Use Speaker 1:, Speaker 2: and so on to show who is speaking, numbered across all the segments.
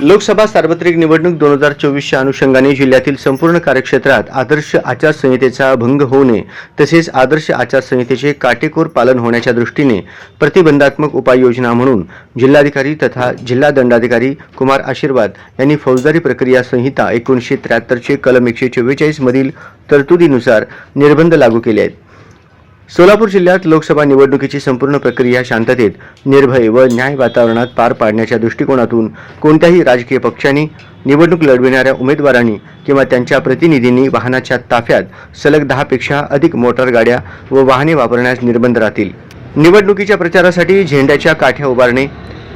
Speaker 1: लोकसभा सार्वत्रिक निवडणूक 2024च्या अनुषंगाने जिल्ह्यातील संपूर्ण कार्यक्षेत्रात आदर्श आचारसंहितेचा भंग होऊ नये तसेच आदर्श आचारसंहितेचे काटेकोर पालन होण्याच्या दृष्टीने प्रतिबंधात्मक उपाययोजना म्हणून जिल्हाधिकारी तथा जिल्हा दंडाधिकारी कुमार आशीर्वाद यांनी फौजदारी प्रक्रिया संहिता 1973 चे कलम 144 मधील तरतुदीनुसार निर्बंध लागू केले आहेत। सोलापूर जिल्ह्यात लोकसभा निवडणुकीची संपूर्ण प्रक्रिया शांततेत, निर्भय व न्याय वातावरणात पार पाडण्याच्या दृष्टिकोनातून कोणत्याही राजकीय पक्षांनी, निवडणूक लढविणाऱ्या उमेदवारांनी किंवा त्यांच्या प्रतिनिधींनी वाहनाच्या ताफ्यात सलग 10 पेक्षा अधिक मोटार गाड्या व वाहने वापरण्यास निर्बंध राहतील। निवडणुकीच्या प्रचारासाठी झेंड्याच्या काठ्या उभारणे,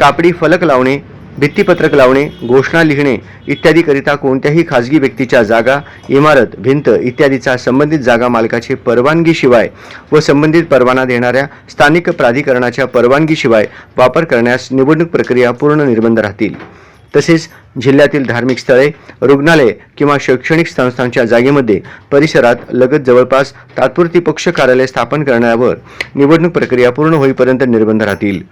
Speaker 1: कापडी फलक लावणे, भित्तीपत्रक लावणे, घोषणा लिहिणे इत्यादी करिता कोणत्याही खाजगी व्यक्तीच्या जागा, इमारत, भिंत इत्यादीचा संबंधित जागा मालकाचे परवानगीशिवाय व संबंधित परवाना देणाऱ्या स्थानिक प्राधिकरणाच्या परवानगीशिवाय वापर करण्यास निवडणूक प्रक्रिया पूर्ण निर्बंध राहतील। तसेच जिल्ह्यातील धार्मिक स्थळे, रुग्णालये किंवा शैक्षणिक संस्थांच्या जागेमध्ये परिसरात लगत जवळपास तात्पुरती पक्ष कार्यालय स्थापन करण्यावर निवडणूक प्रक्रिया पूर्ण होईपर्यंत निर्बंध राहतील।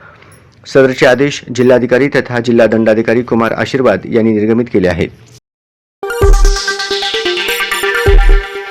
Speaker 1: सदरचे आदेश जिल्हाधिकारी तथा जिल्हा दंडाधिकारी कुमार आशीर्वाद यांनी निर्गमित केले आहेत।